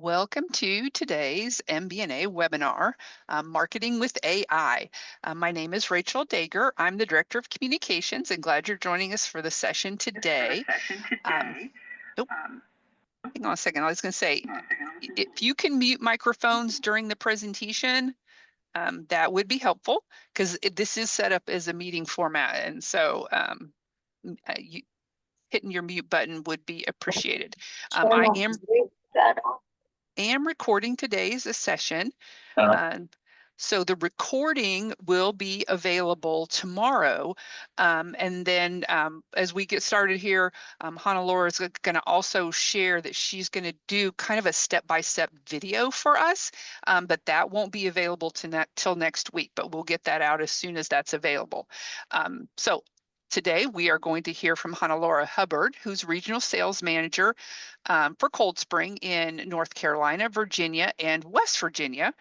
Welcome to today's MBNA webinar, Marketing with AI. My name is Rachel Dager. I'm the Director of Communications and glad you're joining us for the session today. Um, oh, hang on a second. I was going to say, if you can mute microphones during the presentation, that would be helpful because this is set up as a meeting format. And so hitting your mute button would be appreciated. I am recording today's session. So the recording will be available tomorrow. And then as we get started here, Hannah is going to also share that she's going to do kind of a step-by-step video for us, but that won't be available till next week, but we'll get that out as soon as that's available. So today we are going to hear from Hannah Hubbard, who's Regional Sales Manager for Cold Spring in North Carolina, Virginia, and West Virginia.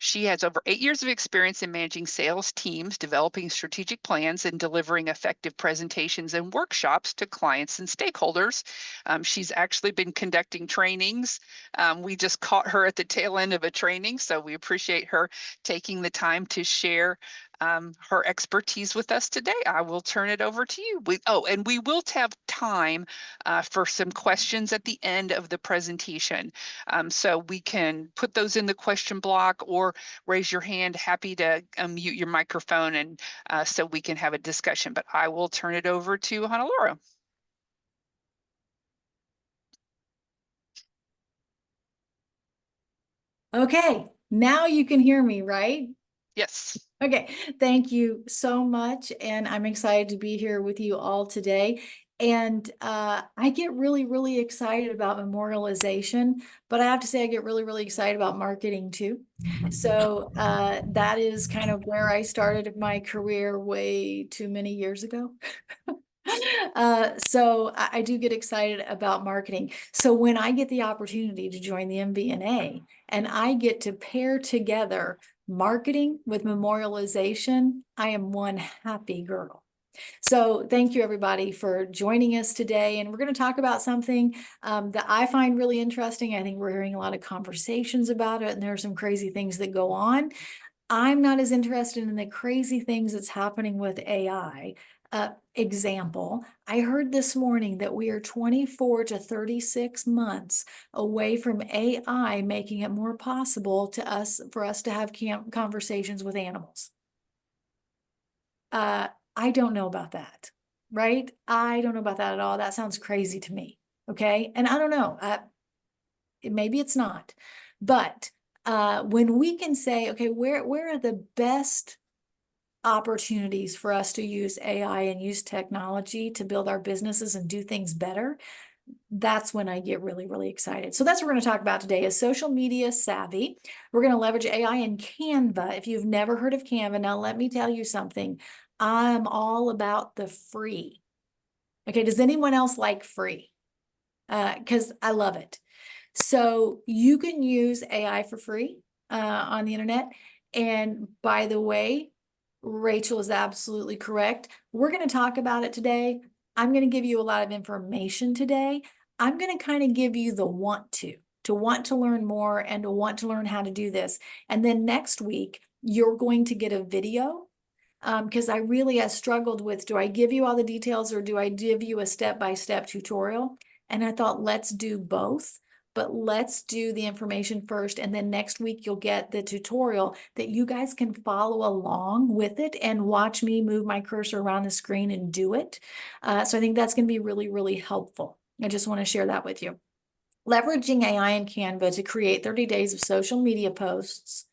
She has over 8 years of experience in managing sales teams, developing strategic plans, and delivering effective presentations and workshops to clients and stakeholders. She's actually been conducting trainings. We just caught her at the tail end of a training, so we appreciate her taking the time to share her expertise with us today. I will turn it over to you. And we will have time for some questions at the end of the presentation. So we can put those in the question block or raise your hand. Happy to unmute your microphone and so we can have a discussion. But I will turn it over to Hannah. Okay, now you can hear me, right? Yes. Okay, thank you so much. And I'm excited to be here with you all today. And I get really excited about memorialization, but I have to say I get really excited about marketing too. So that is kind of where I started my career way too many years ago. So I do get excited about marketing. So when I get the opportunity to join the MBNA and I get to pair together marketing with memorialization, I am one happy girl. So thank you everybody for joining us today. And we're going to talk about something that I find really interesting. I think we're hearing a lot of conversations about it, and there are some crazy things that go on. I'm not as interested in the crazy things that's happening with AI. Example, I heard this morning that we are 24 to 36 months away from AI making it more possible for us to have conversations with animals. I don't know about that, right? I don't know about that at all. That sounds crazy to me. Okay. And I don't know, maybe it's not, but when we can say, okay, where are the best opportunities for us to use AI and use technology to build our businesses and do things better, that's when I get really excited. So that's what we're going to talk about today is social media savvy. We're going to leverage AI in Canva. If you've never heard of Canva, now let me tell you something. I'm all about the free. Okay, does anyone else like free? Because I love it. So you can use AI for free on the internet. And by the way, Rachel is absolutely correct. We're going to talk about it today. I'm going to give you a lot of information today. I'm going to kind of give you the want to learn more and to want to learn how to do this. And then next week, you're going to get a video because I really have struggled with, do I give you all the details or do I give you a step-by-step tutorial? And I thought, let's do both. But let's do the information first, and then next week you'll get the tutorial that you guys can follow along with it and watch me move my cursor around the screen and do it. So I think that's going to be really helpful. I just want to share that with you. Leveraging AI and Canva to create 30 days of social media posts.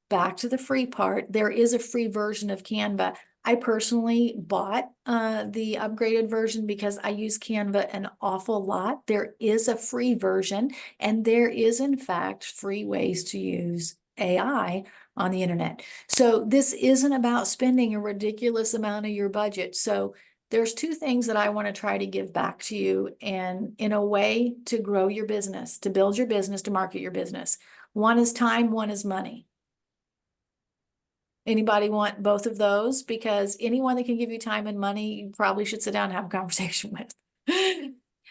Back to the free part, there is a free version of Canva. I personally bought the upgraded version because I use Canva an awful lot. There is a free version, and there is, in fact, free ways to use AI on the internet. So this isn't about spending a ridiculous amount of your budget. So there's two things that I want to try to give back to you and in a way to grow your business, to build your business, to market your business. One is time, one is money. Anybody want both of those? Because anyone that can give you time and money, you probably should sit down and have a conversation with.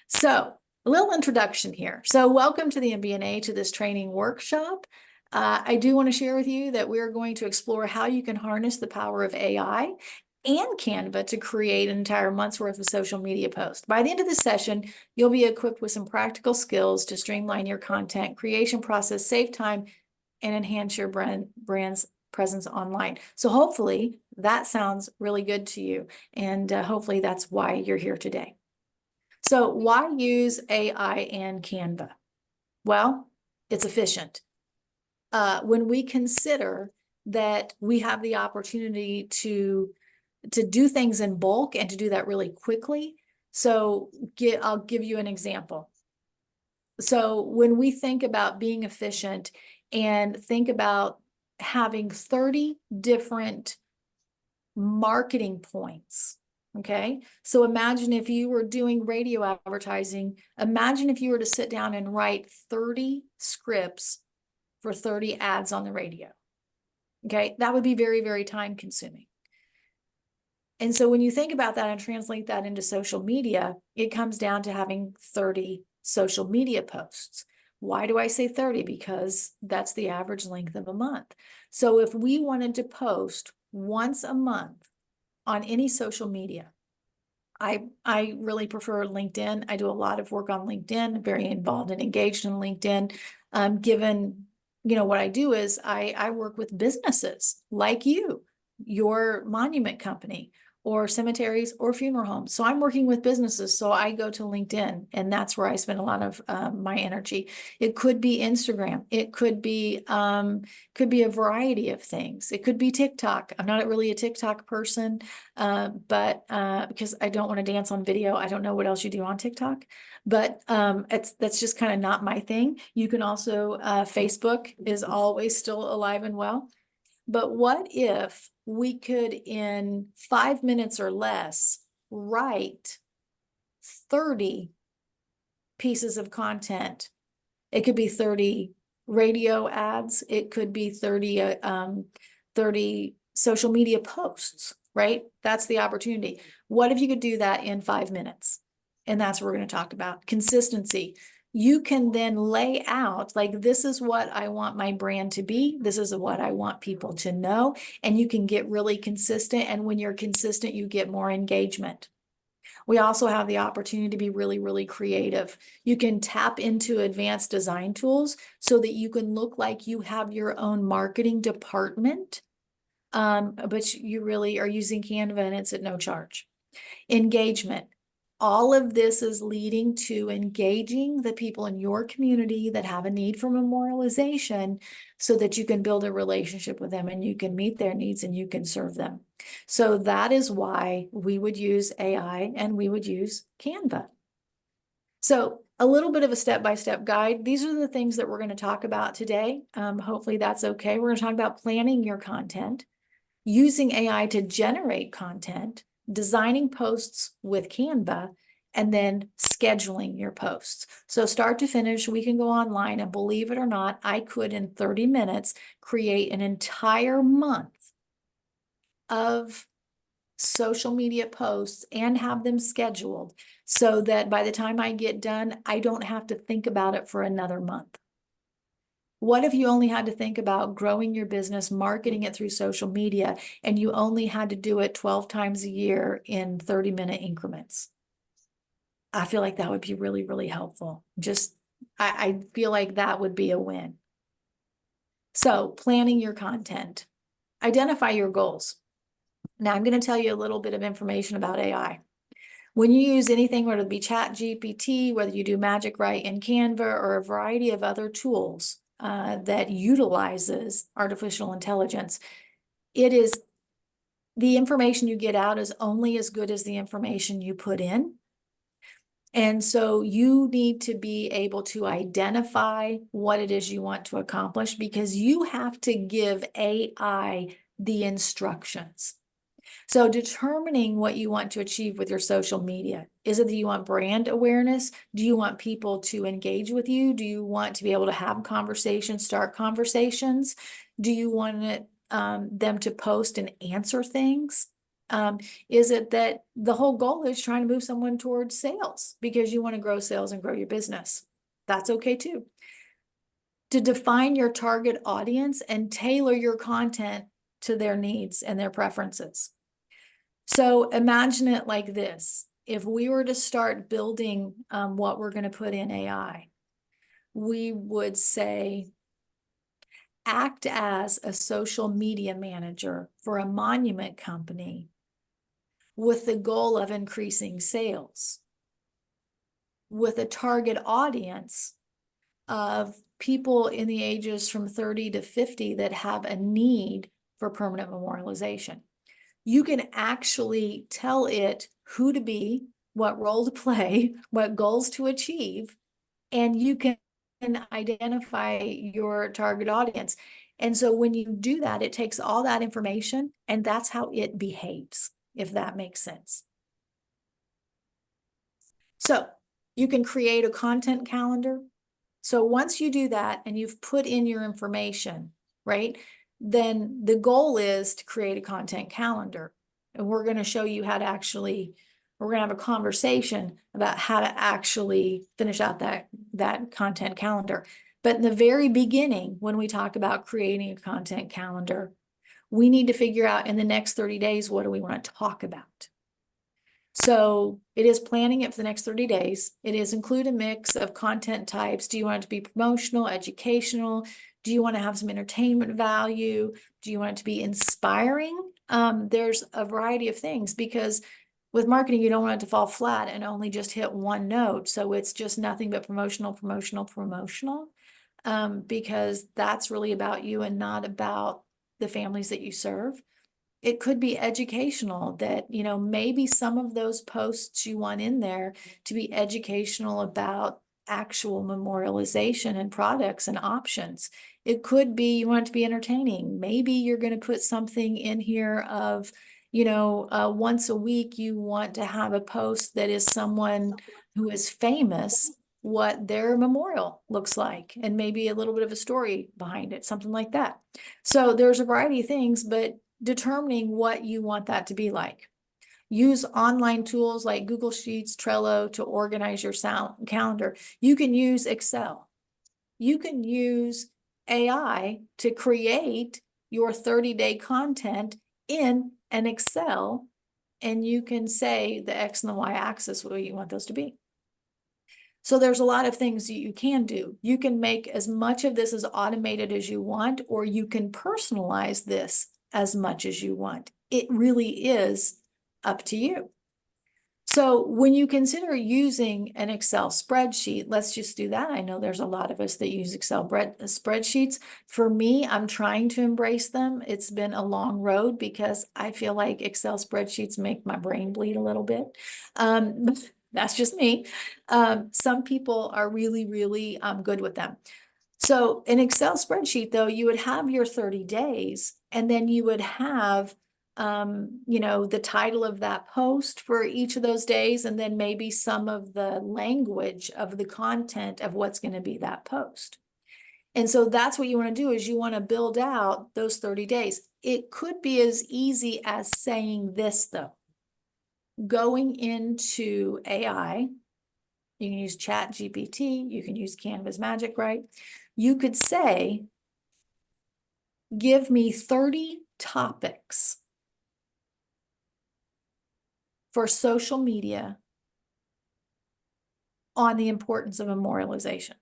So A little introduction here. So welcome to the MBNA, to this training workshop. I do want to share with you that we're going to explore how you can harness the power of AI and Canva to create an entire month's worth of social media posts. By the end of this session, you'll be equipped with some practical skills to streamline your content creation process, save time, and enhance your brand's presence online. So hopefully that sounds really good to you, and hopefully that's why you're here today. So why use AI and Canva? Well, it's efficient. When we consider that we have the opportunity to do things in bulk and to do that really quickly. So I'll give you an example. So when we think about being efficient and think about having 30 different marketing points. Okay. So imagine if you were doing radio advertising, imagine if you were to sit down and write 30 scripts for 30 ads on the radio. Okay. That would be very, very time consuming. And so when you think about that and translate that into social media, it comes down to having 30 social media posts. Why do I say 30? Because that's the average length of a month. So if we wanted to post once a month on any social media, I really prefer LinkedIn. I do a lot of work on LinkedIn, very involved and engaged in LinkedIn. Given, what I do is I work with businesses like you, your monument company, or cemeteries or funeral homes. So I'm working with businesses. So I go to LinkedIn, and that's where I spend a lot of my energy. It could be Instagram. It could be a variety of things. It could be TikTok. I'm not really a TikTok person, but because I don't want to dance on video. I don't know what else you do on TikTok, but that's just kind of not my thing. You can also Facebook is always still alive and well. But what if we could, in 5 minutes or less, write 30 pieces of content? It could be 30 radio ads. It could be 30 social media posts, right? That's the opportunity. What if you could do that in 5 minutes? And that's what we're going to talk about. Consistency. You can then lay out, like, this is what I want my brand to be. This is what I want people to know. And you can get really consistent. And when you're consistent, you get more engagement. We also have the opportunity to be really, really creative. You can tap into advanced design tools so that you can look like you have your own marketing department, but you really are using Canva and it's at no charge. Engagement. All of this is leading to engaging the people in your community that have a need for memorialization so that you can build a relationship with them and you can meet their needs and you can serve them. So that is why we would use AI and we would use Canva. So a little bit of a step-by-step guide. These are the things that we're going to talk about today. Hopefully that's okay. We're going to talk about planning your content, using AI to generate content, designing posts with Canva, and then scheduling your posts. So start to finish, we can go online, and believe it or not, I could in 30 minutes create an entire month of social media posts and have them scheduled so that by the time I get done, I don't have to think about it for another month. What if you only had to think about growing your business, marketing it through social media, and you only had to do it 12 times a year in 30-minute increments? I feel like that would be really, really helpful. I feel like that would be a win. So planning your content, identify your goals. Now I'm going to tell you a little bit of information about AI. When you use anything, whether it be ChatGPT, whether you do Magic Write in Canva, or a variety of other tools that utilizes artificial intelligence, it is the information you get out is only as good as the information you put in. And so you need to be able to identify what it is you want to accomplish, because you have to give AI the instructions. So determining what you want to achieve with your social media. Is it that you want brand awareness? Do you want people to engage with you? Do you want to be able to have conversations, start conversations? Do you want them to post and answer things? Is it that the whole goal is trying to move someone towards sales because you want to grow sales and grow your business? That's okay too. To define your target audience and tailor your content to their needs and their preferences. So imagine it like this. If we were to start building what we're going to put in AI, we would say, act as a social media manager for a monument company with the goal of increasing sales, with a target audience of people in the ages from 30 to 50 that have a need for permanent memorialization. You can actually tell it who to be, what role to play, what goals to achieve, and you can identify your target audience. And so when you do that, it takes all that information and that's how it behaves, if that makes sense. So you can create a content calendar. So once you do that and you've put in your information, right, then the goal is to create a content calendar. And we're going to show you how to actually, we're going to have a conversation about how to actually finish out that content calendar. But in the very beginning, when we talk about creating a content calendar, we need to figure out in the next 30 days, what do we want to talk about? So it is planning it for the next 30 days. It is include a mix of content types. Do you want it to be promotional, educational? Do you want to have some entertainment value? Do you want it to be inspiring? There's a variety of things because with marketing, you don't want it to fall flat and only just hit one note. So it's just nothing but promotional, promotional, promotional, because that's really about you and not about the families that you serve. It could be educational that, you know, maybe some of those posts you want in there to be educational about actual memorialization and products and options. It could be you want it to be entertaining. Maybe you're going to put something in here of, you know, once a week you want to have a post that is someone who is famous, what their memorial looks like, and maybe a little bit of a story behind it, something like that. So there's a variety of things, but determining what you want that to be like. Use online tools like Google Sheets, Trello to organize your calendar. You can use Excel. You can use AI to create your 30-day content in an Excel, and you can say the X and the Y axis what you want those to be. So there's a lot of things that you can do. You can make as much of this as automated as you want, or you can personalize this as much as you want. It really is up to you. So when you consider using an Excel spreadsheet, let's just do that. I know there's a lot of us that use Excel spreadsheets. For me, I'm trying to embrace them. It's been a long road because I feel like Excel spreadsheets make my brain bleed a little bit. That's just me. Some people are really, really good with them. So an Excel spreadsheet, though, you would have your 30 days, and then you would have you know, the title of that post for each of those days, and then maybe some of the language of the content of what's going to be that post. And so that's what you want to do is you want to build out those 30 days. It could be as easy as saying this, though. Going into AI, you can use Chat GPT, you can use Canva's Magic, right? You could say, give me 30 topics for social media on the importance of memorialization.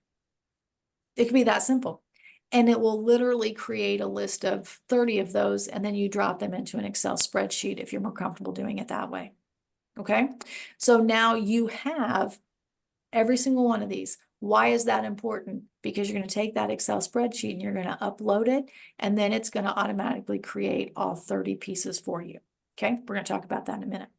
It could be that simple. And it will literally create a list of 30 of those, and then you drop them into an Excel spreadsheet if you're more comfortable doing it that way. Okay, so now you have every single one of these. Why is that important? Because you're going to take that Excel spreadsheet and you're going to upload it, and then it's going to automatically create all 30 pieces for you. Okay, we're going to talk about that in a minute.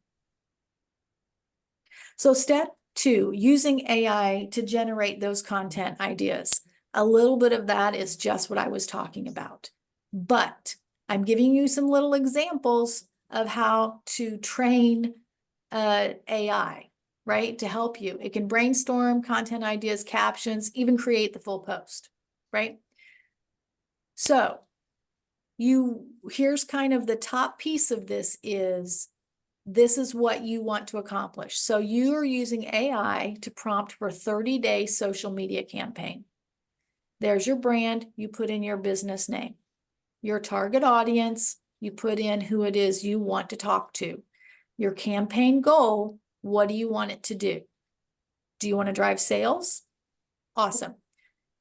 So step 2, using AI to generate those content ideas. A little bit of that is just what I was talking about, but I'm giving you some little examples of how to train AI, right? To help you. It can brainstorm content ideas, captions, even create the full post, right? So here's kind of the top piece of this is This is what you want to accomplish. So you are using AI to prompt for a 30-day social media campaign. There's your brand, you put in your business name. Your target audience, you put in who it is you want to talk to. Your campaign goal, what do you want it to do? Do you want to drive sales? Awesome.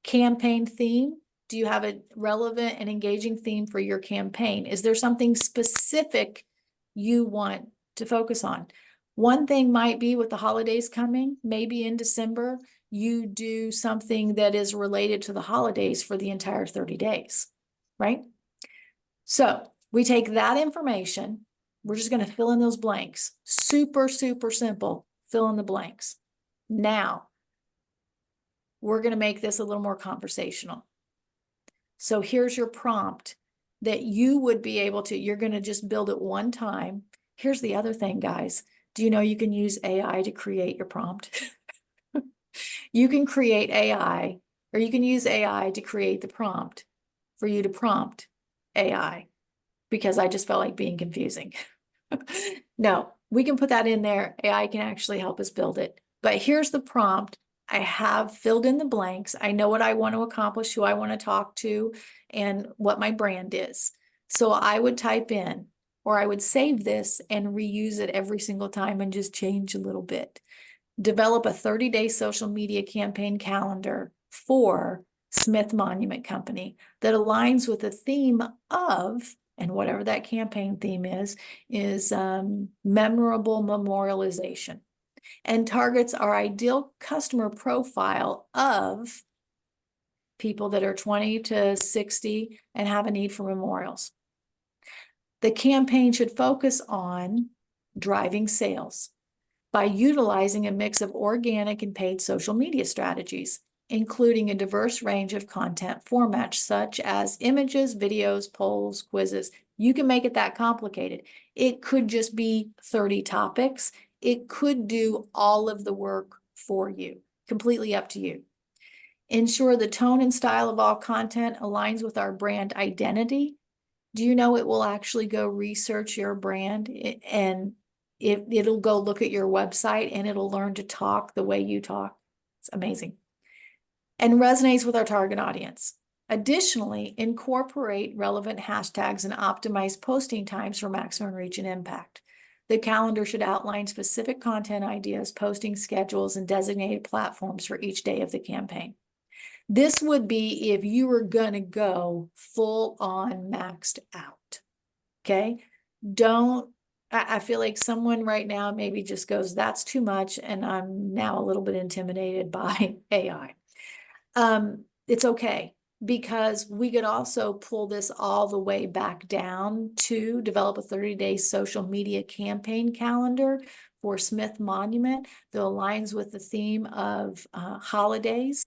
Campaign theme, do you have a relevant and engaging theme for your campaign? Is there something specific you want to focus on? One thing might be with the holidays coming, maybe in December, you do something that is related to the holidays for the entire 30 days, right? So we take that information, we're just going to fill in those blanks. Super, super simple. Fill in the blanks. Now, we're going to make this a little more conversational. So here's your prompt that you would be able to, you're going to just build it one time. Here's the other thing, guys. Do you know you can use AI to create your prompt? You can create AI, or you can use AI to create the prompt for you to prompt AI, because I just felt like being confusing. No, we can put that in there. AI can actually help us build it. But here's the prompt. I have filled in the blanks. I know what I want to accomplish, who I want to talk to, and what my brand is. So I would type in, or I would save this and reuse it every single time and just change a little bit. Develop a 30-day social media campaign calendar for Smith Monument Company that aligns with the theme of, and whatever that campaign theme is memorable memorialization, and targets our ideal customer profile of people that are 20 to 60 and have a need for memorials. The campaign should focus on driving sales by utilizing a mix of organic and paid social media strategies, including a diverse range of content formats such as images, videos, polls, quizzes. You can make it that complicated. It could just be 30 topics. It could do all of the work for you, completely up to you. Ensure the tone and style of all content aligns with our brand identity. Do you know it will actually go research your brand, and it'll go look at your website and it'll learn to talk the way you talk? It's amazing. And resonates with our target audience. Additionally, incorporate relevant hashtags and optimize posting times for maximum reach and impact. The calendar should outline specific content ideas, posting schedules, and designated platforms for each day of the campaign. This would be if you were going to go full on maxed out. Okay. I feel like someone right now maybe just goes, that's too much. And I'm now a little bit intimidated by AI. It's okay, because we could also pull this all the way back down to develop a 30-day social media campaign calendar for Smith Monument that aligns with the theme of holidays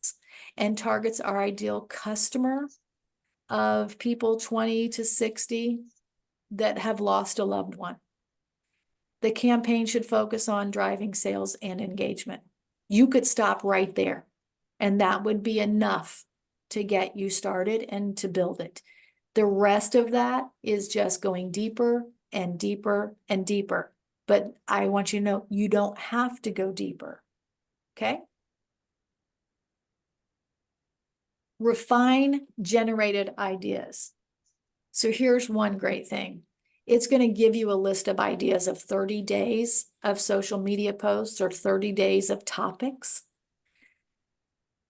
and targets our ideal customer of people 20 to 60 that have lost a loved one. The campaign should focus on driving sales and engagement. You could stop right there, and that would be enough to get you started and to build it. The rest of that is just going deeper and deeper and deeper. But I want you to know you don't have to go deeper. Okay? Refine generated ideas. So here's one great thing. It's going to give you a list of ideas of 30 days of social media posts or 30 days of topics.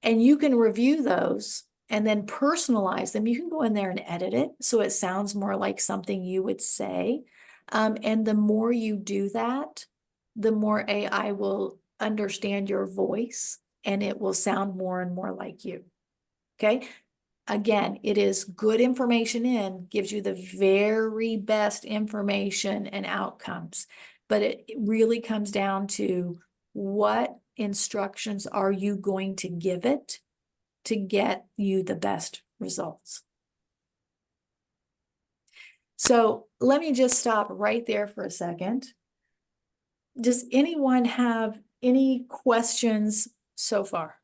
And you can review those and then personalize them. You can go in there and edit it so it sounds more like something you would say. And the more you do that, the more AI will understand your voice and it will sound more and more like you. Okay. Again, it is good information in, gives you the very best information and outcomes. But it really comes down to what instructions are you going to give it to get you the best results. So let me just stop right there for a second. Does anyone have any questions so far?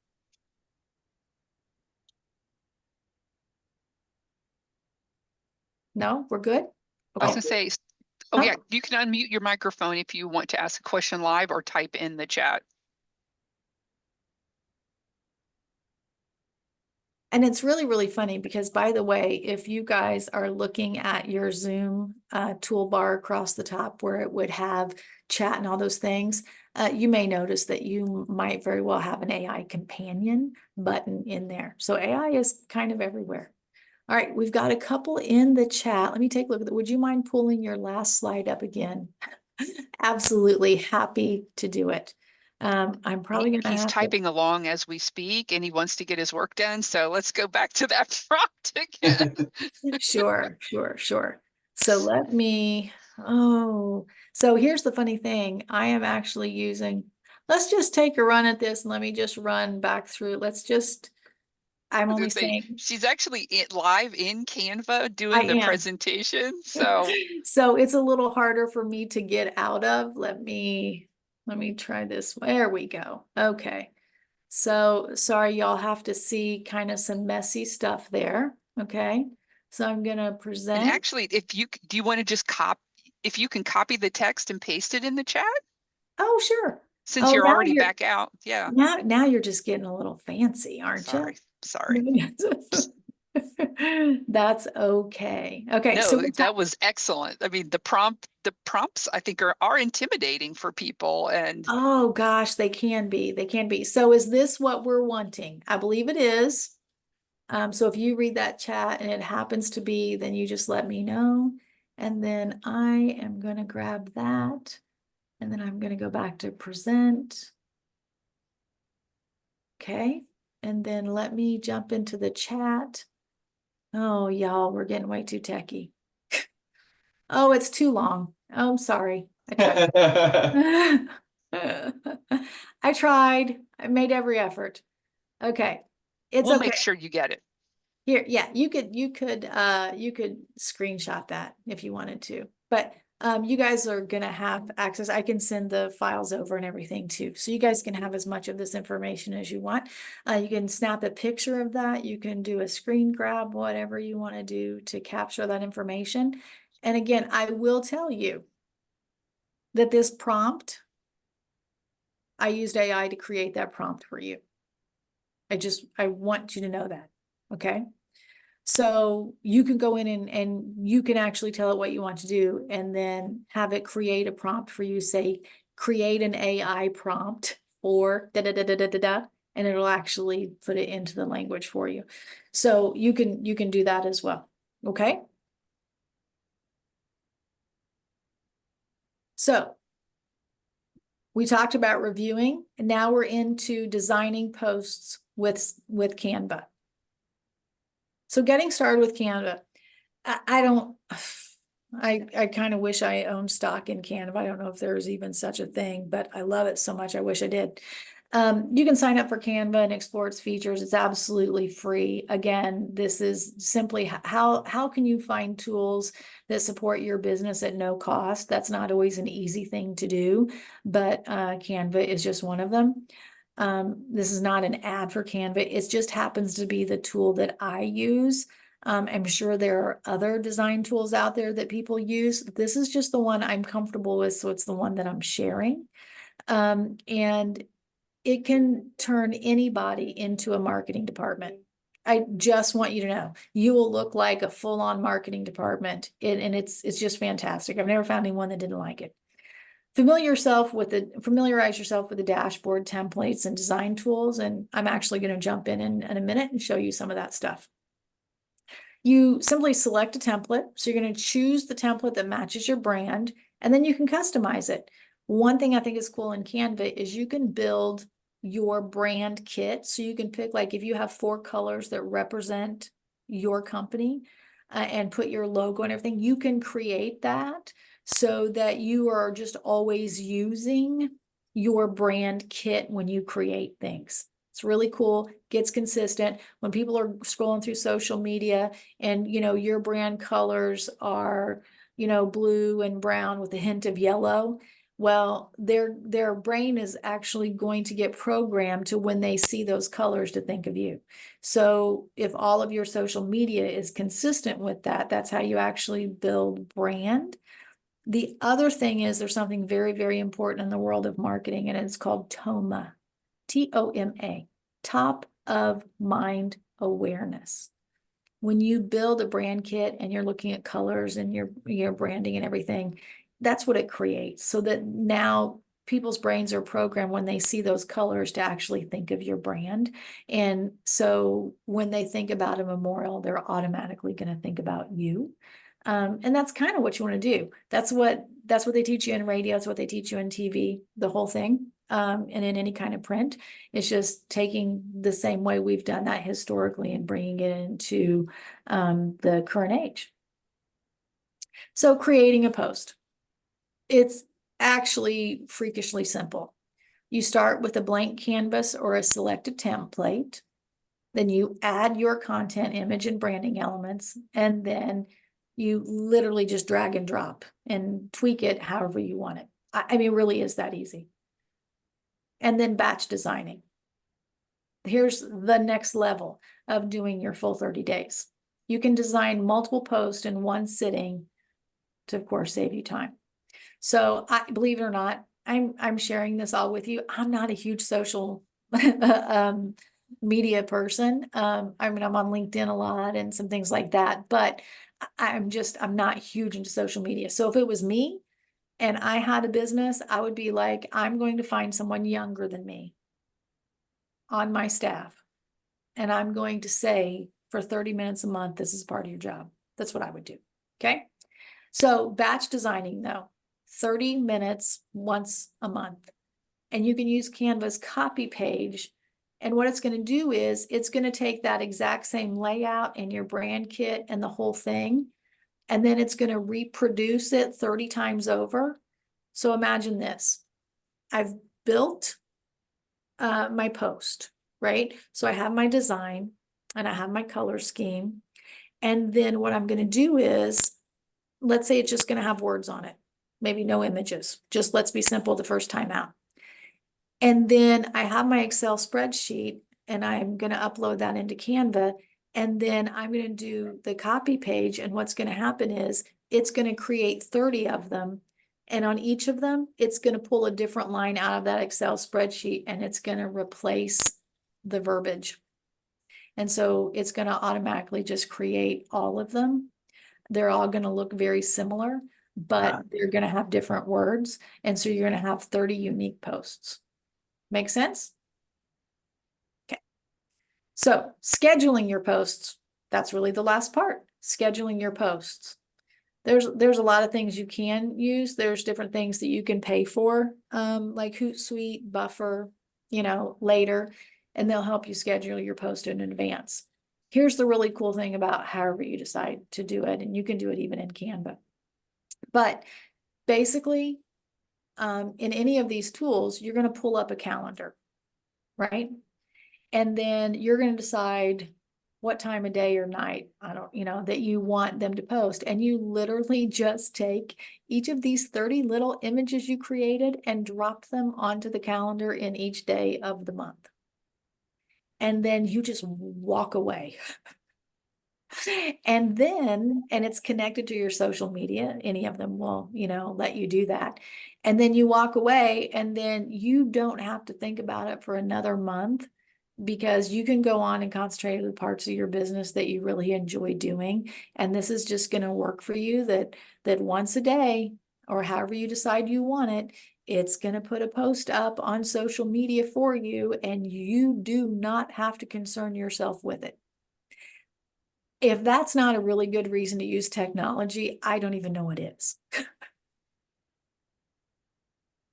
No, we're good? I was Okay. gonna say, Oh yeah, Oh, you can unmute your microphone if you want to ask a question live or type in the chat. and it's really, really funny because, by the way, if you guys are looking at your Zoom toolbar across the top where it would have chat and all those things, you may notice that you might very well have an AI companion button in there. So AI is kind of everywhere. All right, we've got a couple in the chat. Let me take a look at that. Would you mind pulling your last slide up again? Absolutely happy to do it. I'm probably going to He's have to. typing along as we speak, and he wants to get his work done. So let's go back to that prompt again. Sure, sure, sure. So let me, oh, so here's the funny thing. I am actually using, let's just take a run at this and let me just run back through. Let's just, I'm I was only gonna say saying she's actually live in Canva I doing the am. presentation. So So it's a little harder for me to get out of. Let me try this. There we go. Okay. So sorry, y'all have to see kind of some messy stuff there. Okay. So I'm gonna and present. actually, if you do you want to just copy if you can copy the text and paste it in the chat Oh, sure. since Oh, you're already back out. Yeah. now you're just getting a little fancy, aren't you? Sorry. Sorry. That's okay. Okay, so No, we that talked. was excellent. I mean, the prompts I think are intimidating for people and Oh gosh, they can be. They can be. So is this what we're wanting? I believe it is. So if you read that chat and it happens to be, then you just let me know. And then I am going to grab that. And then I'm going to go back to present. Okay. And then let me jump into the chat. Oh, y'all, we're getting way too techy. Oh, it's too long. Oh, I'm sorry. I tried. I tried. I made every effort. Okay. It's we'll okay. make sure you get it. Here, yeah, you could screenshot that if you wanted to. But you guys are gonna have access. I can send the files over and everything too. So you guys can have as much of this information as you want. You can snap a picture of that. You can do a screen grab, whatever you want to do to capture that information. And again, I will tell you that this prompt, I used AI to create that prompt for you. I want you to know that. Okay. So you can go in and you can actually tell it what you want to do and then have it create a prompt for you, say, create an AI prompt or da da da da da da da, and it'll actually put it into the language for you. So you can do that as well. Okay. So we talked about reviewing, and now we're into designing posts with Canva. So getting started with Canva, I don't, I kind of wish I owned stock in Canva. I don't know if there's even such a thing, but I love it so much. I wish I did. You can sign up for Canva and explore its features. It's absolutely free. Again, this is simply how can you find tools that support your business at no cost? That's not always an easy thing to do, but Canva is just one of them. This is not an ad for Canva. It just happens to be the tool that I use. I'm sure there are other design tools out there that people use. This is just the one I'm comfortable with, so it's the one that I'm sharing. And it can turn anybody into a marketing department. I just want you to know, you will look like a full-on marketing department, and it's just fantastic. I've never found anyone that didn't like it. Familiarize yourself with the dashboard templates and design tools, and I'm actually going to jump in a minute and show you some of that stuff. You simply select a template. So you're going to choose the template that matches your brand, and then you can customize it. One thing I think is cool in Canva is you can build your brand kit. So you can pick, like, if you have 4 colors that represent your company and put your logo and everything, you can create that so that you are just always using your brand kit when you create things. It's really cool, gets consistent. When people are scrolling through social media and, your brand colors are, blue and brown with a hint of yellow, well, their brain is actually going to get programmed to, when they see those colors, to think of you. So if all of your social media is consistent with that, that's how you actually build brand. The other thing is there's something very, very important in the world of marketing, and it's called TOMA, TOMA, top of mind awareness. When you build a brand kit and you're looking at colors and your branding and everything, that's what it creates. So that now people's brains are programmed when they see those colors to actually think of your brand. And so when they think about a memorial, they're automatically going to think about you. And that's kind of what you want to do. That's what they teach you in radio. That's what they teach you in TV, the whole thing. And in any kind of print. It's just taking the same way we've done that historically and bringing it into the current age. So creating a post. It's actually freakishly simple. You start with a blank canvas or a selected template. Then you add your content, image, and branding elements, and then you literally just drag and drop and tweak it however you want it. I mean, it really is that easy. And then batch designing. Here's the next level of doing your full 30 days. You can design multiple posts in one sitting to, of course, save you time. So believe it or not, I'm sharing this all with you. I'm not a huge social media person. I mean, I'm on LinkedIn a lot and some things like that, but I'm not huge into social media. So if it was me and I had a business, I would be like, I'm going to find someone younger than me on my staff. And I'm going to say for 30 minutes a month, this is part of your job. That's what I would do. Okay. So batch designing though, 30 minutes once a month. And you can use Canva's copy page. And what it's going to do is it's going to take that exact same layout and your brand kit and the whole thing. And then it's going to reproduce it 30 times over. So imagine this. I've built my post, right? So I have my design and I have my color scheme. And then what I'm going to do is, let's say it's just going to have words on it, maybe no images. Just let's be simple the first time out. And then I have my Excel spreadsheet and I'm going to upload that into Canva. And then I'm going to do the copy page. And what's going to happen is it's going to create 30 of them. And on each of them, it's going to pull a different line out of that Excel spreadsheet and it's going to replace the verbiage. And so it's going to automatically just create all of them. They're all going to look very similar, but they're going to have different words. And so you're going to have 30 unique posts. Make sense? Okay. So scheduling your posts, that's really the last part. Scheduling your posts. There's a lot of things you can use. There's different things that you can pay for, like Hootsuite, Buffer, later, and they'll help you schedule your post in advance. Here's the really cool thing about however you decide to do it, and you can do it even in Canva. But basically, in any of these tools, you're going to pull up a calendar, right? And then you're going to decide what time of day or night, that you want them to post. And you literally just take each of these 30 little images you created and drop them onto the calendar in each day of the month. And then you just walk away. And it's connected to your social media. Any of them will, let you do that. And then you walk away and then you don't have to think about it for another month because you can go on and concentrate on the parts of your business that you really enjoy doing. And this is just going to work for you that once a day or however you decide you want it, it's going to put a post up on social media for you and you do not have to concern yourself with it. If that's not a really good reason to use technology, I don't even know what is.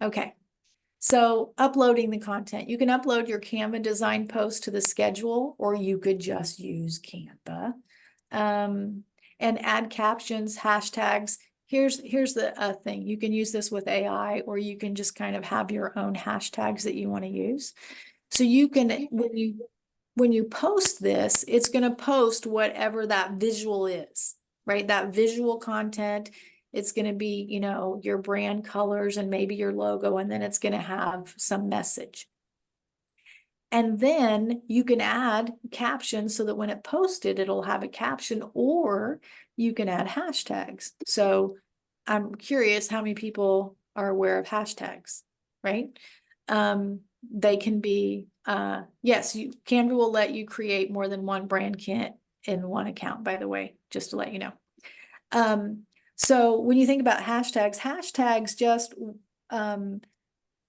Okay, so uploading the content. You can upload your Canva design post to the schedule, or you could just use Canva. And add captions, hashtags. Here's the thing. You can use this with AI, or you can just kind of have your own hashtags that you want to use. So you can, when you post this, it's going to post whatever that visual is, right? That visual content. It's going to be, your brand colors and maybe your logo, and then it's going to have some message. And then you can add captions so that when it posted, it'll have a caption, or you can add hashtags. So I'm curious how many people are aware of hashtags, right? They can be, yes, Canva will let you create more than one brand kit in one account, by the way, just to let you know. So when you think about hashtags just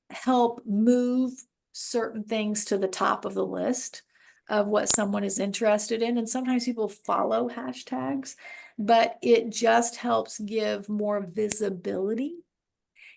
help move certain things to the top of the list of what someone is interested in. And sometimes people follow hashtags, but it just helps give more visibility.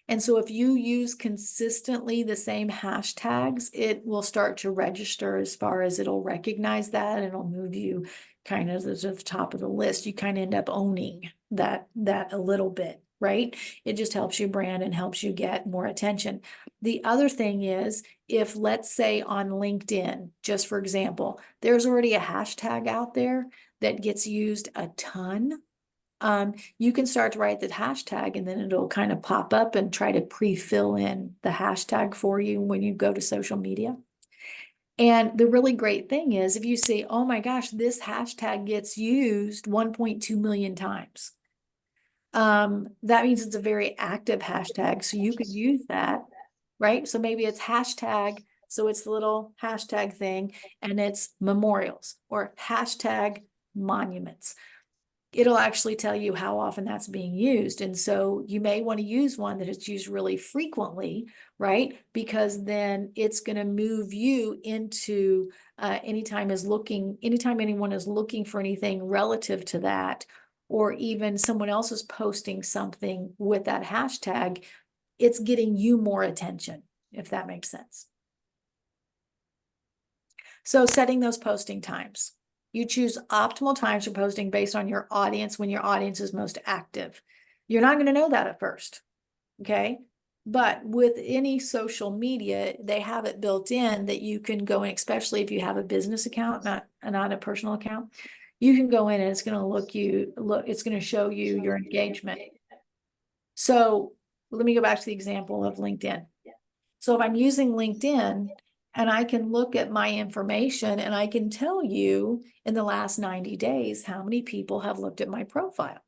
And so if you use consistently the same hashtags, it will start to register as far as it'll recognize that and it'll move you kind of to the top of the list. You kind of end up owning that a little bit, right? It just helps you brand and helps you get more attention. The other thing is, if let's say on LinkedIn, just for example, there's already a hashtag out there that gets used a ton. You can start to write the hashtag and then it'll kind of pop up and try to pre-fill in the hashtag for you when you go to social media. And the really great thing is if you say, oh my gosh, this hashtag gets used 1.2 million times. That means it's a very active hashtag. So you could use that, right? So maybe it's hashtag, so it's the little hashtag thing, and it's memorials or hashtag monuments. It'll actually tell you how often that's being used. And so you may want to use one that is used really frequently, right? Because then it's going to move you into anytime anyone is looking for anything relative to that, or even someone else is posting something with that hashtag, it's getting you more attention, if that makes sense. So setting those posting times. You choose optimal times for posting based on your audience when your audience is most active. You're not going to know that at first, okay? But with any social media, they have it built in that you can go in, especially if you have a business account, not a personal account. You can go in and it's going to it's going to show you your engagement. So let me go back to the example of LinkedIn. So if I'm using LinkedIn and I can look at my information and I can tell you in the last 90 days how many people have looked at my profile.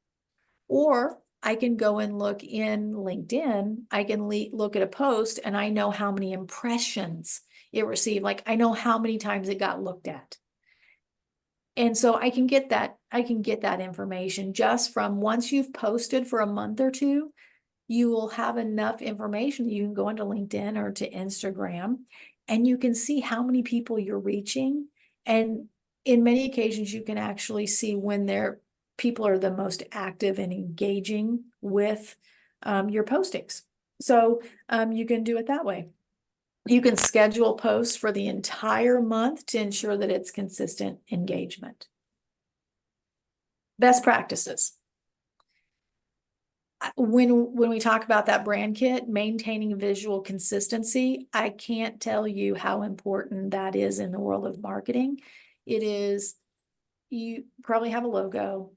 Or I can go and look in LinkedIn, I can look at a post and I know how many impressions it received. Like I know how many times it got looked at. And so I can get that information just from once you've posted for a month or two, you will have enough information. You can go into LinkedIn or to Instagram and you can see how many people you're reaching. And in many occasions, you can actually see when people are the most active and engaging with your postings. So you can do it that way. You can schedule posts for the entire month to ensure that it's consistent engagement. Best practices. When we talk about that brand kit, maintaining visual consistency, I can't tell you how important that is in the world of marketing. It is, you probably have a logo,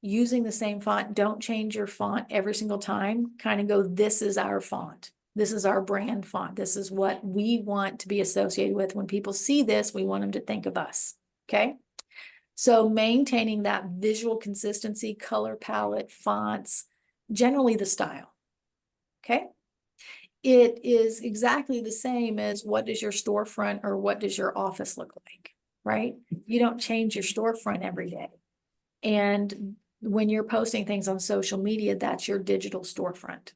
using the same font. Don't change your font every single time. Kind of go, this is our font. This is our brand font. This is what we want to be associated with. When people see this, we want them to think of us. Okay. So maintaining that visual consistency, color palette, fonts, generally the style. Okay. It is exactly the same as what does your storefront or what does your office look like, right? You don't change your storefront every day. And when you're posting things on social media, that's your digital storefront.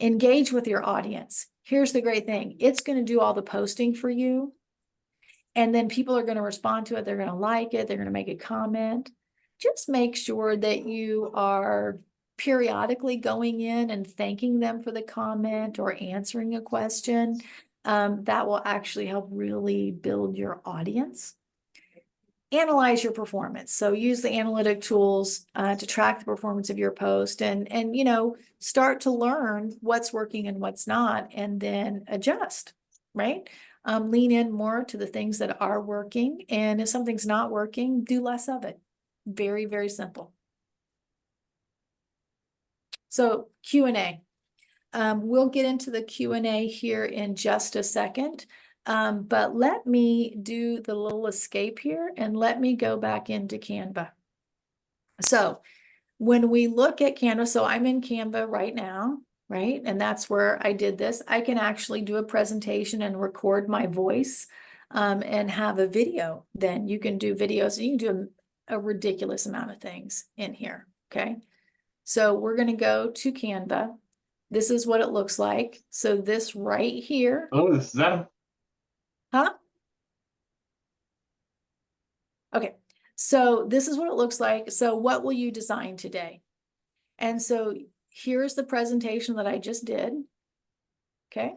Engage with your audience. Here's the great thing. It's going to do all the posting for you. And then people are going to respond to it. They're going to like it. They're going to make a comment. Just make sure that you are periodically going in and thanking them for the comment or answering a question. That will actually help really build your audience. Analyze your performance. So use the analytic tools to track the performance of your post and start to learn what's working and what's not, and then adjust, right? Lean in more to the things that are working. And if something's not working, do less of it. Very, very simple. So Q&A. We'll get into the Q&A here in just a second. But let me do the little escape here and let me go back into Canva. So when we look at Canva, so I'm in Canva right now, right? And that's where I did this. I can actually do a presentation and record my voice and have a video. Then you can do videos. You can do a ridiculous amount of things in here, okay? So we're going to go to Canva. This is what it looks like. So this right here. Oh, this is Adam. Huh? Okay. So this is what it looks like. So what will you design today? And so here's the presentation that I just did. Okay.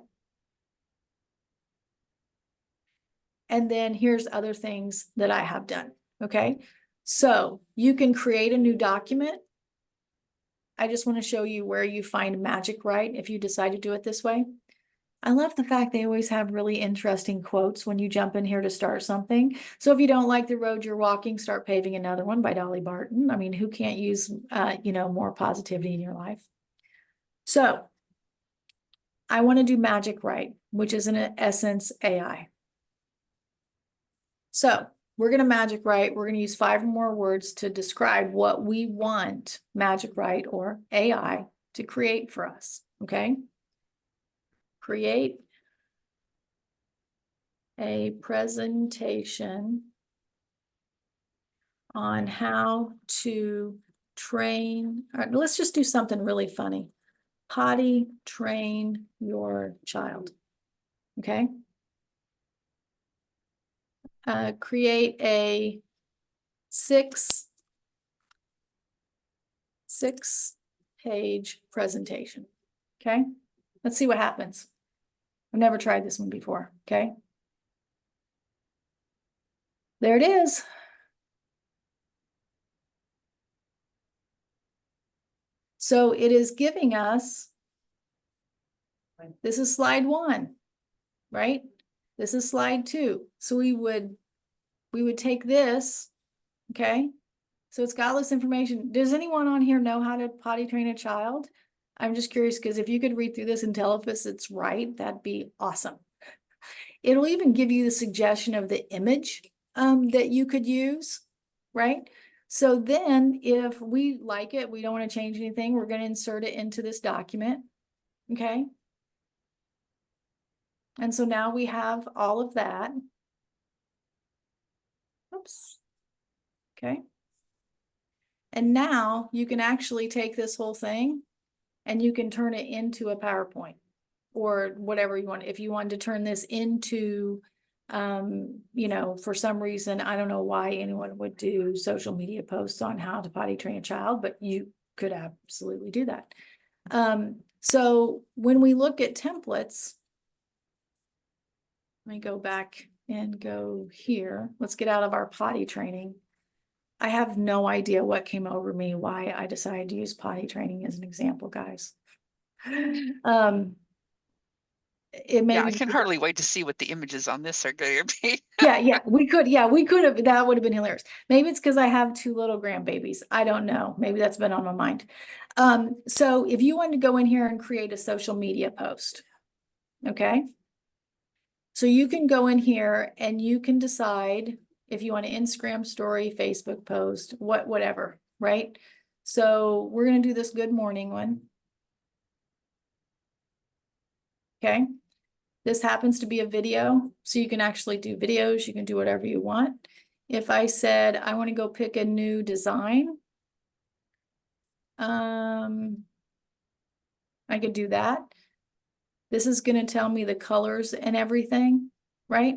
And then here's other things that I have done. Okay. So you can create a new document. I just want to show you where you find Magic Write if you decide to do it this way. I love the fact they always have really interesting quotes when you jump in here to start something. So if you don't like the road you're walking, start paving another one by Dolly Parton. I mean, who can't use, more positivity in your life? So I want to do Magic Write, which is in essence AI. So we're going to Magic Write. We're going to use 5 more words to describe what we want Magic Write or AI to create for us. Okay. Create a presentation on how to train. All right, let's just do something really funny. Potty train your child. Okay. Create a six-page presentation. Okay. Let's see what happens. I've never tried this one before. Okay. There it is. So it is giving us, this is slide 1, right? This is slide 2. So we would take this, okay? So it's got all this information. Does anyone on here know how to potty train a child? I'm just curious because if you could read through this and tell if it's right, that'd be awesome. It'll even give you the suggestion of the image that you could use, right? So then if we like it, we don't want to change anything, we're going to insert it into this document, okay? And so now we have all of that. Oops. Okay. And now you can actually take this whole thing and you can turn it into a PowerPoint or whatever you want. If you wanted to turn this into, for some reason, I don't know why anyone would do social media posts on how to potty train a child, but you could absolutely do that. So when we look at templates, let me go back and go here. Let's get out of our potty training. I have no idea what came over me, why I decided to use potty training as an example, guys. It made I me. can hardly wait to see what the images on this are going to be. Yeah, we could have, that would have been hilarious. Maybe it's because I have 2 little grandbabies. I don't know. Maybe that's been on my mind. So if you wanted to go in here and create a social media post, okay? So you can go in here and you can decide if you want an Instagram story, Facebook post, whatever, right? So we're going to do this good morning one. Okay. This happens to be a video, so you can actually do videos. You can do whatever you want. If I said, I want to go pick a new design, I could do that. This is going to tell me the colors and everything, right?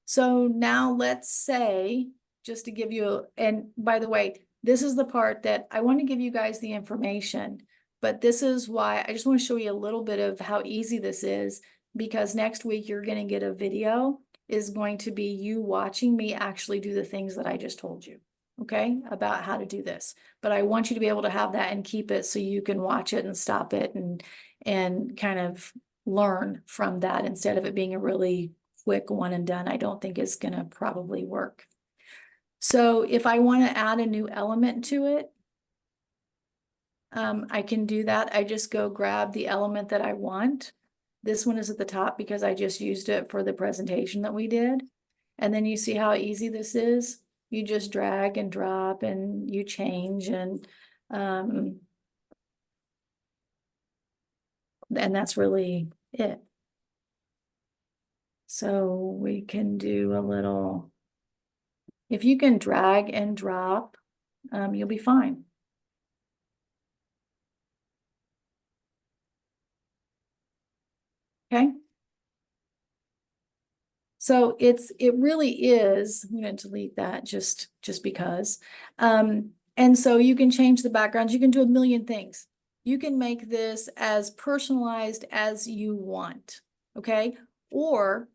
So now let's say, just to give you, and by the way, this is the part that I want to give you guys the information, but this is why I just want to show you a little bit of how easy this is, because next week you're going to get a video is going to be you watching me actually do the things that I just told you, okay, about how to do this. But I want you to be able to have that and keep it so you can watch it and stop it and kind of learn from that instead of it being a really quick one and done. I don't think it's going to probably work. So if I want to add a new element to it, I can do that. I just go grab the element that I want. This one is at the top because I just used it for the presentation that we did. And then you see how easy this is. You just drag and drop and you change, and And that's really it. So we can do a little, if you can drag and drop, you'll be fine. Okay. So it really is, I'm going to delete that just because. And so you can change the backgrounds. You can do a million things. You can make this as personalized as you want. Okay. Or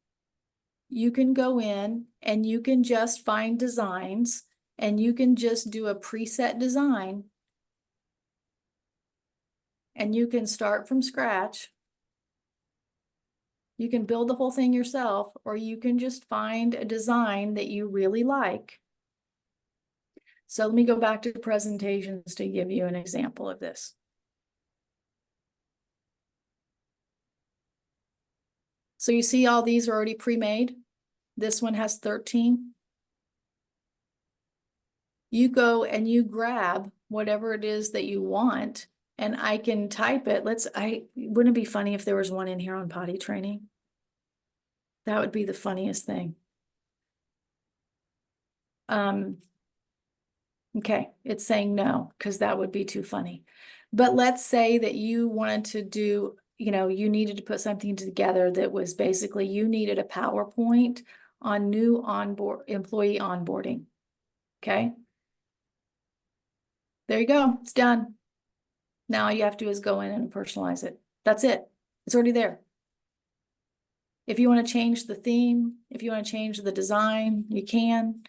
you can go in and you can just find designs and you can just do a preset design and you can start from scratch. You can build the whole thing yourself, or you can just find a design that you really like. So let me go back to the presentations to give you an example of this. So you see all these are already pre-made. This one has 13. You go and you grab whatever it is that you want, and I can type it. Wouldn't it be funny if there was one in here on potty training? That would be the funniest thing. Okay, it's saying no, because that would be too funny. But let's say that you wanted to do, you needed to put something together that was basically, you needed a PowerPoint on new employee onboarding. Okay. There you go. It's done. Now all you have to do is go in and personalize it. That's it. It's already there. If you want to change the theme, if you want to change the design, you can.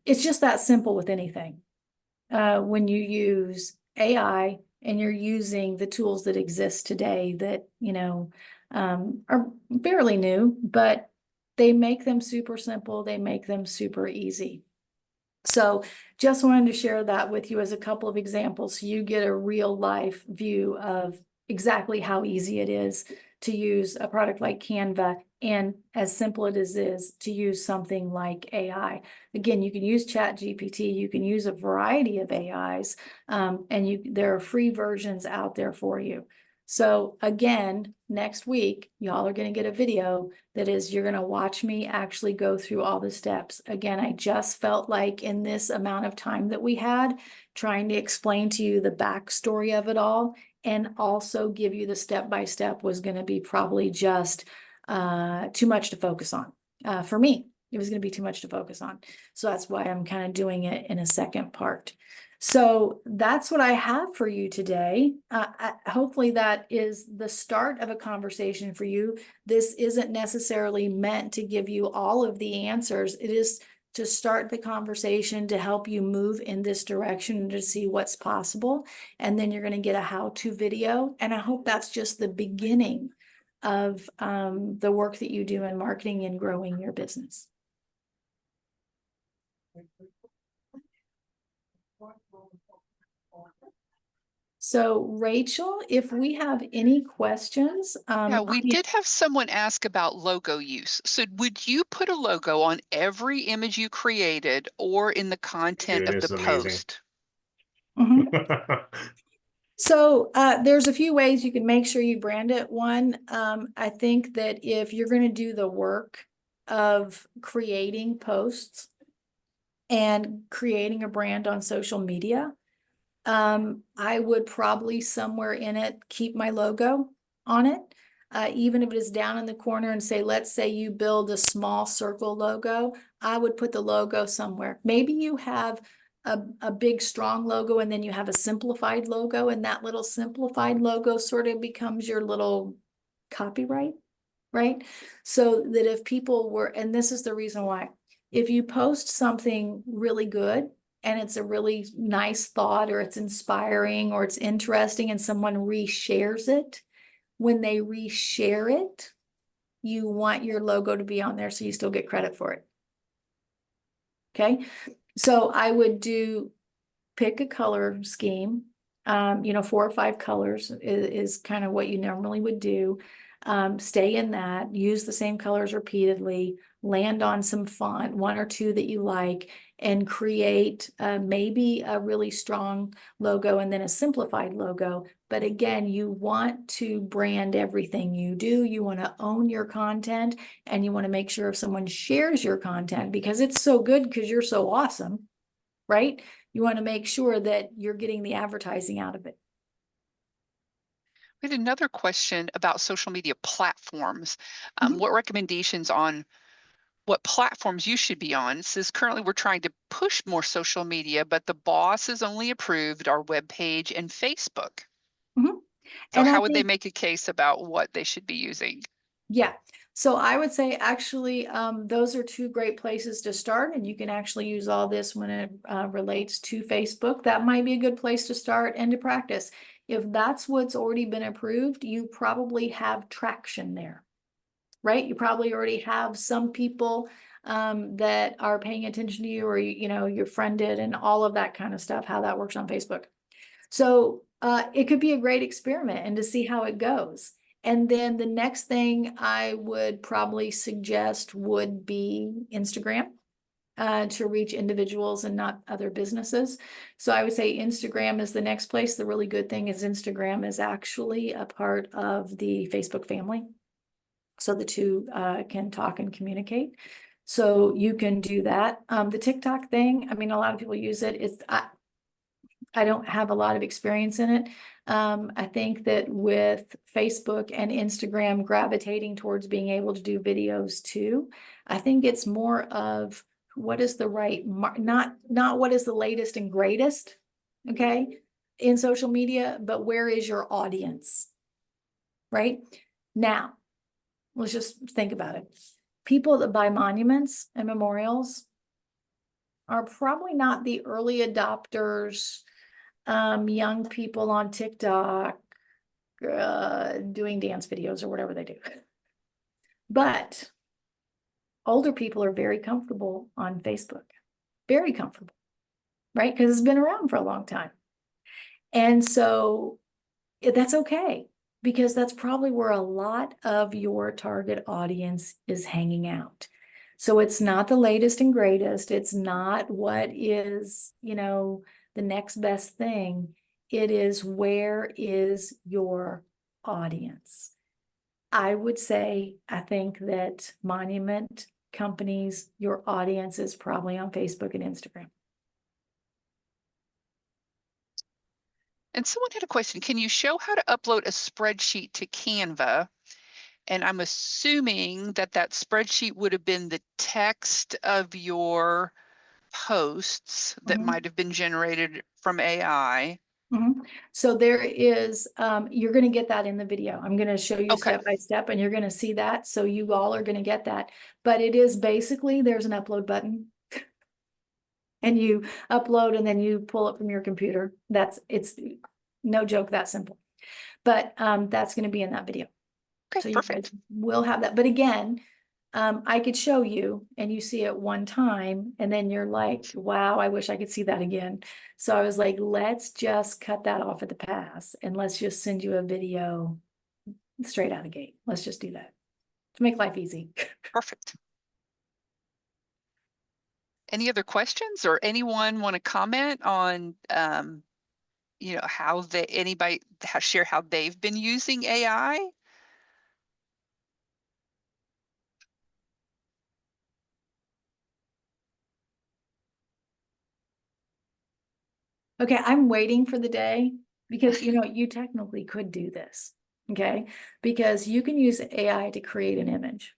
It's just that simple with anything. When you use AI and you're using the tools that exist today that, are fairly new, but they make them super simple. They make them super easy. So just wanted to share that with you as a couple of examples so you get a real life view of exactly how easy it is to use a product like Canva, and as simple as it is to use something like AI. Again, you can use ChatGPT, you can use a variety of AIs, and there are free versions out there for you. So again, next week, y'all are going to get a video that is, you're going to watch me actually go through all the steps. Again, I just felt like in this amount of time that we had, trying to explain to you the backstory of it all and also give you the step-by-step was going to be probably just too much to focus on. For me, it was going to be too much to focus on. So that's why I'm kind of doing it in a second part. So that's what I have for you today. Hopefully that is the start of a conversation for you. This isn't necessarily meant to give you all of the answers. It is to start the conversation to help you move in this direction to see what's possible. And then you're going to get a how-to video. And I hope that's just the beginning of the work that you do in marketing and growing your business. So Rachel, if we have any questions, Yeah, we did have someone ask about logo use. So would you put a logo on every image you created or in the content Dude, of the it's amazing. post? So there's a few ways you can make sure you brand it. One, I think that if you're going to do the work of creating posts and creating a brand on social media, I would probably somewhere in it keep my logo on it, even if it is down in the corner, and say, let's say you build a small circle logo, I would put the logo somewhere. Maybe you have a big strong logo and then you have a simplified logo, and that little simplified logo sort of becomes your little copyright, right? So that if people were, and this is the reason why, if you post something really good and it's a really nice thought, or it's inspiring, or it's interesting, and someone reshares it, when they reshare it, you want your logo to be on there so you still get credit for it. Okay, so I would pick a color scheme. 4 or 5 colors is kind of what you normally would do. Stay in that, use the same colors repeatedly, land on some font, one or two that you like, and create maybe a really strong logo and then a simplified logo. But again, you want to brand everything you do. You want to own your content, and you want to make sure if someone shares your content, because it's so good because you're so awesome, right? You want to make sure that you're getting the advertising out of it. We had another question about social media platforms. Mhm. What recommendations on what platforms you should be on? It says currently we're trying to push more social media, but the boss has only approved our web page and Facebook. Mhm. So And I how would they think, make a case about what they should be using? yeah. So I would say actually, those are two great places to start, and you can actually use all this when it relates to Facebook. That might be a good place to start and to practice. If that's what's already been approved, you probably have traction there, right? You probably already have some people that are paying attention to you, or you know, you're friended and all of that kind of stuff, how that works on Facebook. So it could be a great experiment and to see how it goes. And then the next thing I would probably suggest would be Instagram to reach individuals and not other businesses. So I would say Instagram is the next place. The really good thing is Instagram is actually a part of the Facebook family. So the two can talk and communicate. So you can do that. The TikTok thing, I mean, a lot of people use it. I don't have a lot of experience in it. I think that with Facebook and Instagram gravitating towards being able to do videos too, I think it's more of what is the right, not what is the latest and greatest, okay, in social media, but where is your audience, right? Now, let's just think about it. People that buy monuments and memorials are probably not the early adopters, young people on TikTok, doing dance videos or whatever they do. But older people are very comfortable on Facebook, very comfortable, right? Because it's been around for a long time. And so that's okay, because that's probably where a lot of your target audience is hanging out. So it's not the latest and greatest. It's not what is, you know, the next best thing. It is, where is your audience? I would say, I think that monument companies, your audience is probably on Facebook and Instagram. And someone had a question. Can you show how to upload a spreadsheet to Canva? And I'm assuming that that spreadsheet would have been the text of your posts that Mhm. might have been generated from AI. Mhm. So there is, you're gonna get that in the video. I'm gonna show you Okay, step by step and you're gonna see that. So you all are gonna get that. But it is basically, there's an upload button. And you upload and then you pull it from your computer. It's no joke, that simple. But that's gonna be in that video. okay, So you guys perfect. will have that. But again, I could show you and you see it one time and then you're like, wow, I wish I could see that again. So I was like, let's just cut that off at the pass and let's just send you a video straight out of the gate. Let's just do that to make life easy. Perfect. Any other questions, or anyone want to comment on, how anybody share how they've been using AI? Okay, I'm waiting for the day because you know, you technically could do this. Okay, because you can use AI to create an image.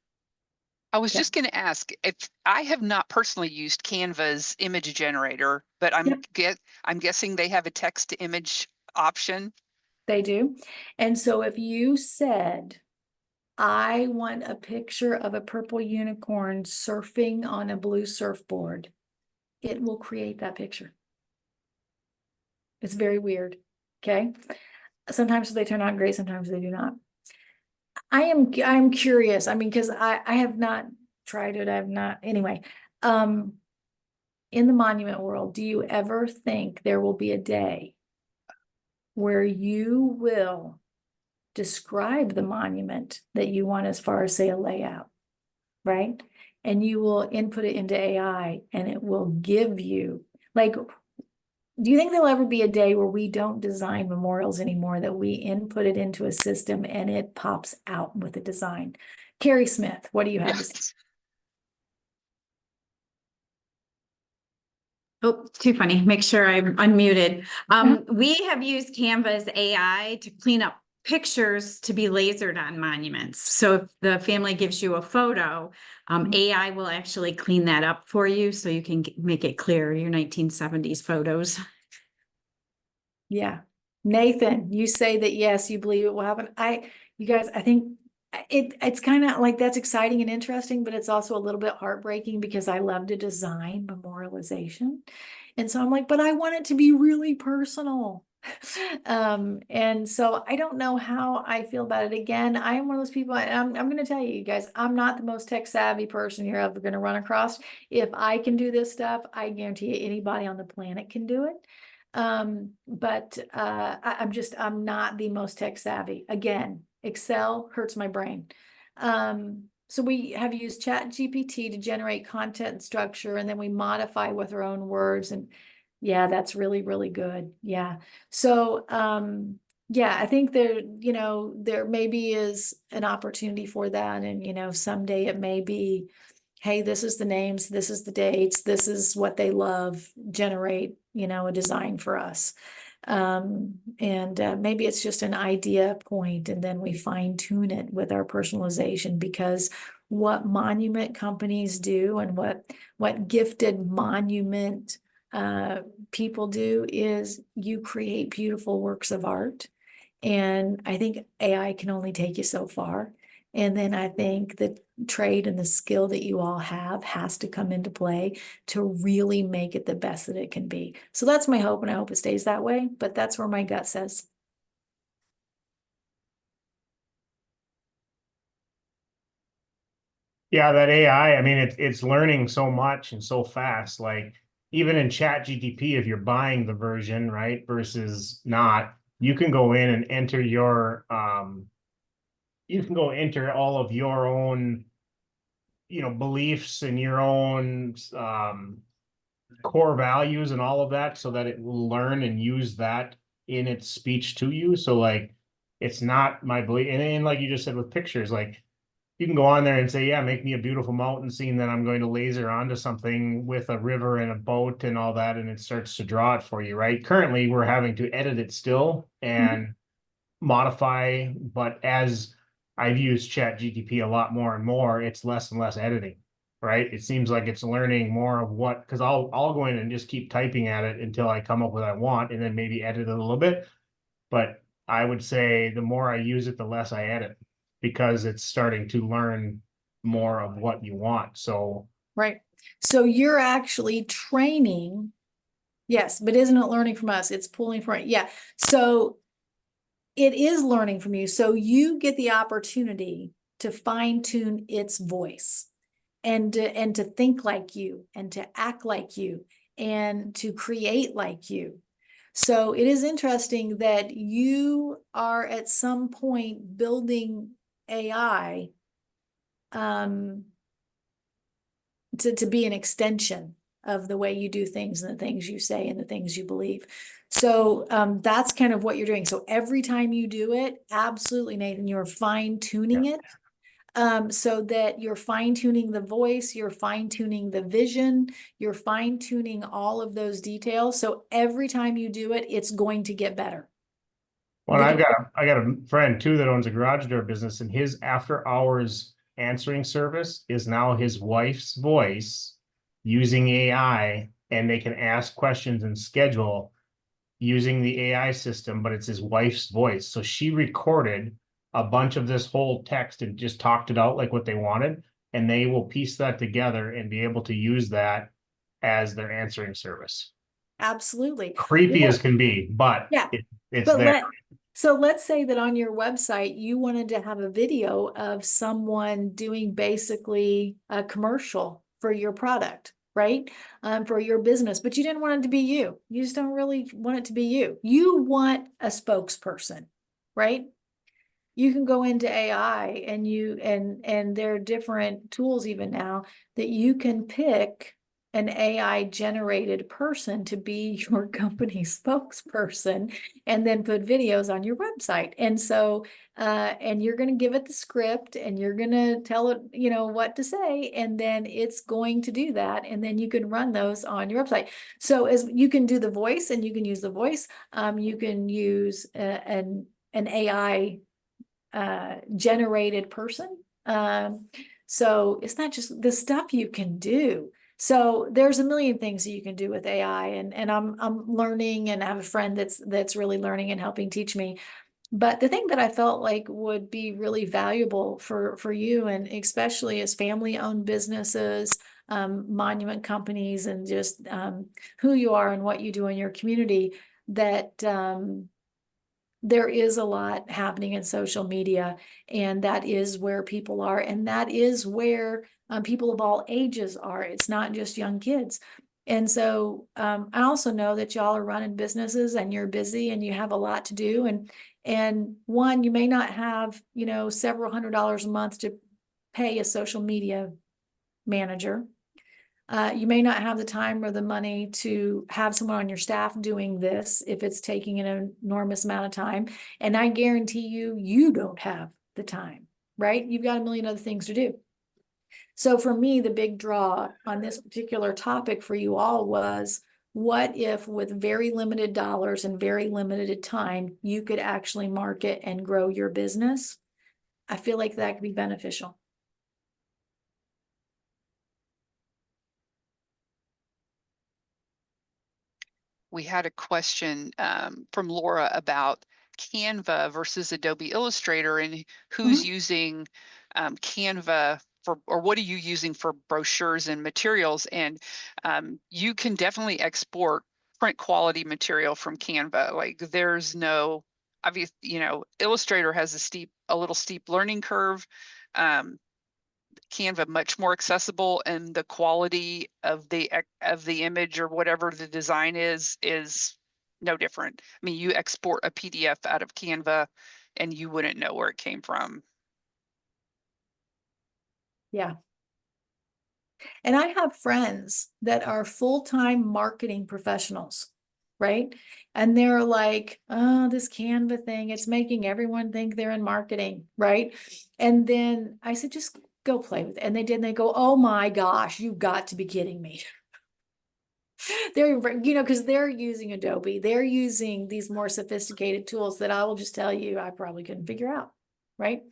I was Okay. just going to ask, if I have not personally used Canva's image generator, but Yep. I'm guessing they have a text to image option. They do. And so if you said, I want a picture of a purple unicorn surfing on a blue surfboard, it will create that picture. It's very weird. Okay. Sometimes they turn out great, sometimes they do not. I'm curious. I mean, because I have not tried it. I have not, anyway. Um, in the monument world, do you ever think there will be a day where you will describe the monument that you want as far as, say, a layout, right? And you will input it into AI and it will give you, like, do you think there'll ever be a day where we don't design memorials anymore, that we input it into a system and it pops out with a design? Carrie Smith, what do you have to say? Yes. Oh, too funny. Make sure I'm unmuted. We have used Canva's AI to clean up pictures to be lasered on monuments. So if the family gives you a photo, AI will actually clean that up for you so you can make it clear, your 1970s photos. Yeah. Nathan, you say that, yes, you believe it will happen. You guys, I think it's kind of like, that's exciting and interesting, but it's also a little bit heartbreaking because I love to design memorialization. And so I'm like, but I want it to be really personal. And so I don't know how I feel about it. Again, I am one of those people, I'm going to tell you guys, I'm not the most tech savvy person you're ever going to run across. If I can do this stuff, I guarantee you anybody on the planet can do it. But I'm not the most tech savvy. Again, Excel hurts my brain. So we have used Chat GPT to generate content and structure, and then we modify with our own words. And yeah, that's really, really good. Yeah. So, yeah, I think there maybe is an opportunity for that. And, someday it may be, hey, this is the names, this is the dates, this is what they love, generate, a design for us. And maybe it's just an idea point, and then we fine tune it with our personalization, because what monument companies do and what gifted monument people do is you create beautiful works of art. And I think AI can only take you so far. And then I think the trade and the skill that you all have has to come into play to really make it the best that it can be. So that's my hope, and I hope it stays that way, but that's where my gut says. Yeah, that AI, I mean, it's learning so much and so fast. Like even in Chat GTP, if you're buying the version, right, versus not, you can go in and enter you can go enter all of your own, beliefs and your own core values and all of that, so that it will learn and use that in its speech to you. So like it's not my belief. And like you just said with pictures, like you can go on there and say, yeah, make me a beautiful mountain scene that I'm going to laser onto something with a river and a boat and all that, and it starts to draw it for you, right? Currently, we're having to edit it still and modify, but as I've used Chat GTP a lot more and more, it's less and less editing, right? It seems like it's learning more of what, because I'll go in and just keep typing at it until I come up with what I want, and then maybe edit it a little bit. But I would say the more I use it, the less I edit, because it's starting to learn more of what you want. So Right. So you're actually training. Yes, but isn't it learning from us? It's pulling from it. Yeah. So it is learning from you. So you get the opportunity to fine tune its voice, and to think like you, and to act like you, and to create like you. So it is interesting that you are at some point building AI to be an extension of the way you do things, and the things you say, and the things you believe. So that's kind of what you're doing. So every time you do it, absolutely, Nathan, you're fine tuning it. So that you're fine tuning the voice, you're fine tuning the vision, you're fine tuning all of those details. So every time you do it, it's going to get better. well, I got a friend too that owns a garage door business, and his after hours answering service is now his wife's voice using AI, and they can ask questions and schedule using the AI system, but it's his wife's voice. So she recorded a bunch of this whole text and just talked it out like what they wanted, and they will piece that together and be able to use that as their answering service. Absolutely. Creepy Well, as can be, but yeah. it's But there. so let's say that on your website, you wanted to have a video of someone doing basically a commercial for your product, right? For your business, but you didn't want it to be you. You just don't really want it to be you. You want a spokesperson, right? you can go into AI and there are different tools even now that you can pick an AI generated person to be your company spokesperson and then put videos on your website. And so, and you're going to give it the script and you're going to tell it, you know, what to say, and then it's going to do that. And then you can run those on your website. So as you can do the voice and you can use the voice, you can use an AI generated person. So it's not just the stuff you can do. So there's a million things that you can do with AI, and I'm learning, and I have a friend that's really learning and helping teach me. But the thing that I felt like would be really valuable for you, and especially as family-owned businesses, monument companies, and just who you are and what you do in your community, that there is a lot happening in social media, and that is where people are, and that is where people of all ages are. It's not just young kids. And so I also know that y'all are running businesses and you're busy and you have a lot to do. And one, you may not have, you know, several $100s a month to pay a social media manager. You may not have the time or the money to have someone on your staff doing this if it's taking an enormous amount of time. And I guarantee you, you don't have the time, right? You've got a million other things to do. So for me, the big draw on this particular topic for you all was, what if with very limited dollars and very limited time, you could actually market and grow your business? I feel like that could be beneficial. We had a question from Laura about Canva versus Adobe Illustrator, and who's using Canva for, or what are you using for brochures and materials? And you can definitely export print quality material from Canva. Like, there's no obvious, you know, Illustrator has a little steep learning curve. Canva much more accessible, and the quality of the image or whatever the design is no different. I mean, you export a PDF out of Canva and you wouldn't know where it came from. Yeah. And I have friends that are full-time marketing professionals, right? And they're like, oh, this Canva thing, it's making everyone think they're in marketing, right? And then I said, just go play with it. And they did, and they go, oh my gosh, you've got to be kidding me. They're, you know, because they're using Adobe, they're using these more sophisticated tools that I will just tell you, I probably couldn't figure out, right?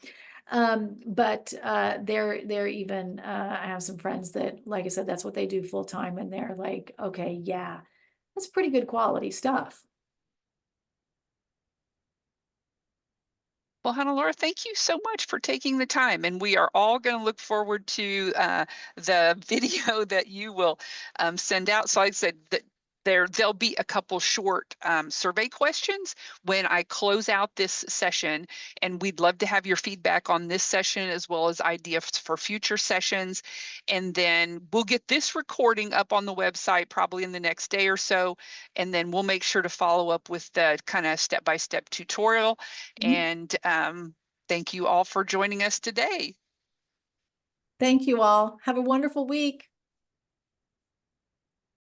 But they're even, I have some friends that, like I said, that's what they do full time, and they're like, okay, yeah, that's pretty good quality stuff. Well, Hannah-Laura, thank you so much for taking the time, and we are all going to look forward to the video that you will send out. So I said that there'll be a couple short survey questions when I close out this session, and we'd love to have your feedback on this session as well as ideas for future sessions. And then we'll get this recording up on the website probably in the next day or so, and then we'll make sure to follow up with the kind of step-by-step tutorial. And thank you all for joining us today. Thank you all. Have a wonderful week.